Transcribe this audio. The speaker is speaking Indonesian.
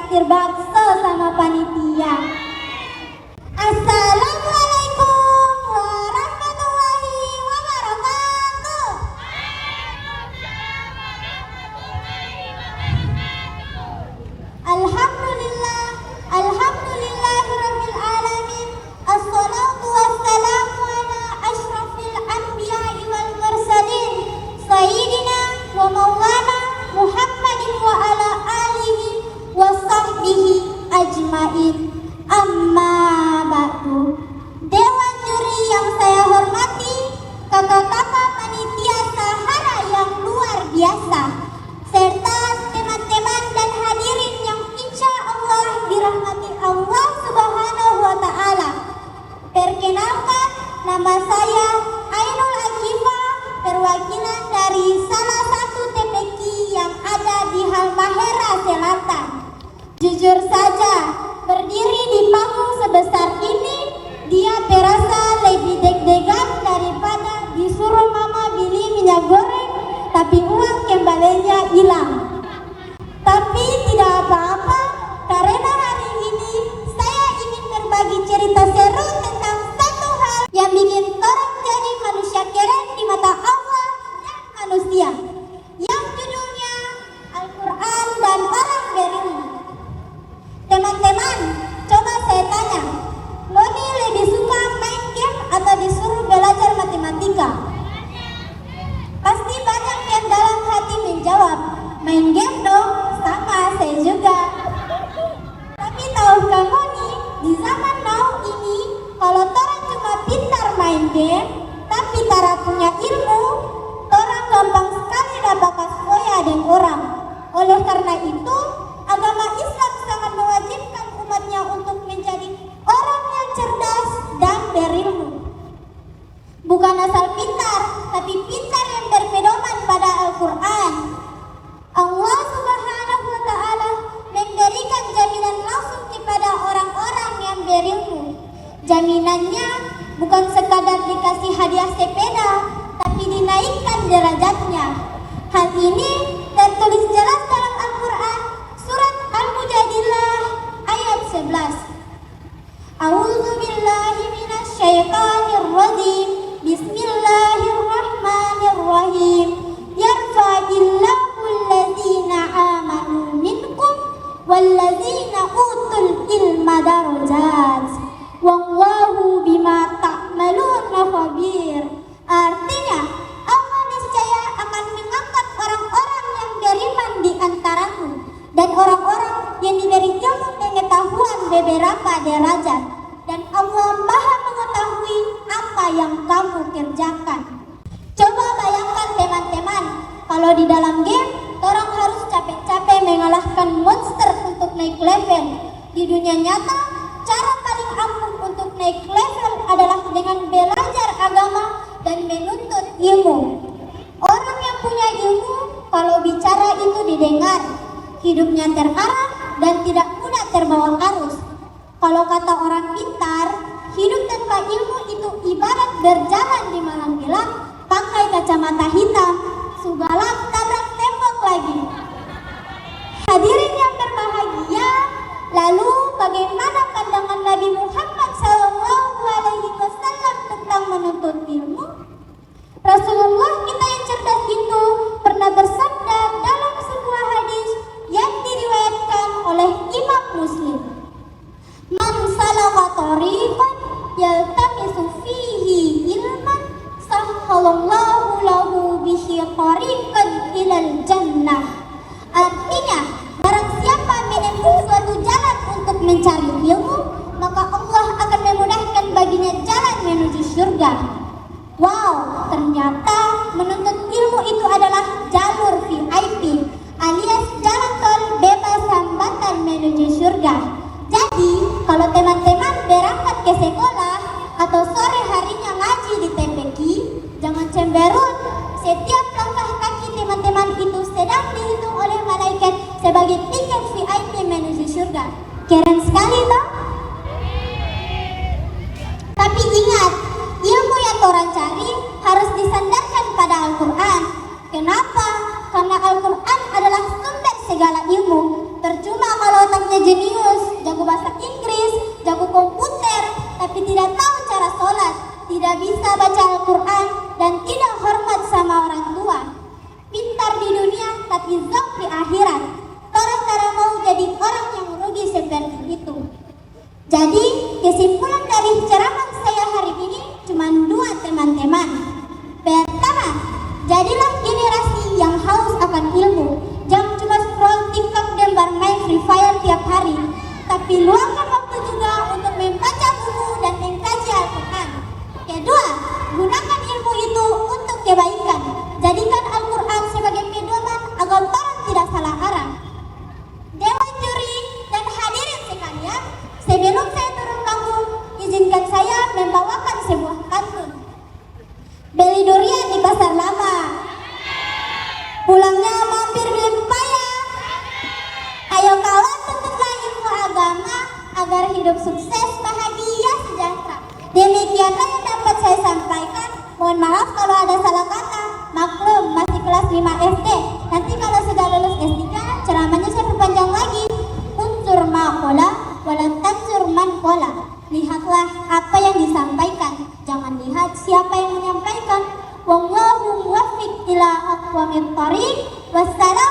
traktir bakso sama panitia. Assalamualaikum warahmatullahi wabarakatuh. Alhamdulillah, alhamdulillahirabbil alamin. Assalatu wassalamu ala asyrafil anbiya'i wal mursalin sayyidina wa maulana Muhammadin wa ala alihi wa sahbihi ajmain. Amma ba'du. Dewan juri yang saya hormati, kakak-kakak panitia Sahara yang luar biasa, serta teman-teman dan hadirin yang insya Allah dirahmati Allah Subhanahu wa Ta'ala. Perkenalkan, nama saya Ainul Akifah, perwakilan dari salah satu TPQ yang ada di Halmahera Selatan. Jujur saja, berdiri di panggung sebesar ini, dia terasa lebih deg-degan daripada disuruh mama beli minyak goreng, tapi uang kembalinya hilang. Tapi tidak apa-apa, karena hari ini saya ingin berbagi cerita seru tentang satu hal yang bikin orang jadi manusia keren di mata Allah dan manusia, yang judulnya Al-Quran dan orang berilmu. Teman-teman, coba saya tanya, Loni lebih suka main game atau disuruh belajar matematika? Pasti banyak yang dalam hati menjawab, main game dong, sama saya juga. Tapi tahukah Loni, di zaman now ini, kalau orang cuma pintar main game, tapi tara punya ilmu, orang gampang sekali dapat koya dengan orang. Oleh karena itu, agama Islam sangat mewajibkan umatnya untuk menjadi orang yang cerdas dan berilmu. Bukan asal pintar, tapi pintar yang berpedoman pada Al-Quran. Allah Subhanahu wa Ta'ala memberikan jaminan langsung kepada orang-orang yang berilmu. Jaminannya bukan sekadar dikasih hadiah sepeda, tapi dinaikkan derajatnya. Hal ini tertulis jelas dalam Al-Quran surat Al-Mujadilah ayat 11. A'udzu billahi minasy syaithanir rajim. Bismillahirrahmanirrahim. Yarfa'illahu alladzina amanu minkum walladzina utul ilma darajat. Wallahu bima ta'maluna khabir. Artinya, Allah niscaya akan mengangkat orang-orang yang beriman di antaramu dan orang-orang yang diberi ilmu pengetahuan beberapa derajat, dan Allah Maha mengetahui apa yang kamu kerjakan. Coba bayangkan teman-teman, kalau di dalam game orang harus capek-capek mengalahkan monster untuk naik level. Di dunia nyata, cara paling ampuh untuk naik level adalah dengan belajar agama dan menuntut ilmu. Orang yang punya ilmu, kalau bicara itu didengar, hidupnya terarah dan tidak mudah terbawa arus. Kalau kata orang pintar, hidup tanpa ilmu itu ibarat berjalan di malam gelap, pakai kacamata hitam, sugalak tabrak tembok lagi. Hadirin yang berbahagia, lalu bagaimana pandangan Nabi Muhammad SAW tentang menuntut ilmu? Rasulullah kita yang cerdas itu pernah bersabda dalam sebuah hadis yang diriwayatkan oleh Imam Muslim. Man salaka tariqan yaltamisu fihi ilman sahhalallahu lahu bihi tariqan ilal jannah. Artinya, barang siapa menempuh suatu jalan untuk mencari ilmu, maka Allah akan memudahkan baginya jalan menuju surga. Wow, ternyata menuntut ilmu itu adalah jalur VIP alias jalan tol bebas hambatan menuju surga. Jadi, kalau teman-teman berangkat ke sekolah atau sore harinya ngaji di TPQ, jangan cemberut. Setiap langkah kaki teman-teman itu sedang dihitung oleh malaikat sebagai tiket VIP menuju surga. Keren sekali toh? Tapi ingat, ilmu yang orang cari harus disandarkan pada Al-Quran. Kenapa? Karena Al-Quran adalah sumber segala ilmu. Percuma kalau otaknya jenius, jago bahasa Inggris, jago komputer, tapi tidak tahu cara sholat, tidak bisa baca Al-Quran, dan tidak hormat sama orang tua. Pintar di dunia, tapi zong di akhirat. Gara-gara mau jadi orang yang rugi seperti itu. Jadi, kesimpulan dari ceramah saya hari ini cuma dua, teman-teman. Pertama, jadilah generasi yang haus akan ilmu. Jangan cuma scroll TikTok dan bermain Free Fire tiap hari, tapi luangkan waktu juga untuk membaca buku dan mengkaji Al-Quran. Kedua, gunakan ilmu itu untuk kebaikan. Jadikan Al-Quran sebagai pedoman agar orang tidak salah arah. Dewan juri dan hadirin sekalian, sebelum saya turun panggung, izinkan saya membawakan sebuah pantun. Beli durian di pasar lama, pulangnya mampir beli pepaya. Ayo kawan, tuntutlah ilmu agama agar hidup sukses, bahagia, sejahtera. Demikianlah yang dapat saya sampaikan. Mohon maaf kalau ada salah kata. Maklum, masih kelas 5 SD. Nanti kalau sudah lulus S3, ceramahnya saya perpanjang lagi. Unsur maqola walan tansur man qola. Lihatlah apa yang disampaikan, jangan lihat siapa yang menyampaikan. Wallahu muwaffiq ila aqwamit thoriq. Wassalam.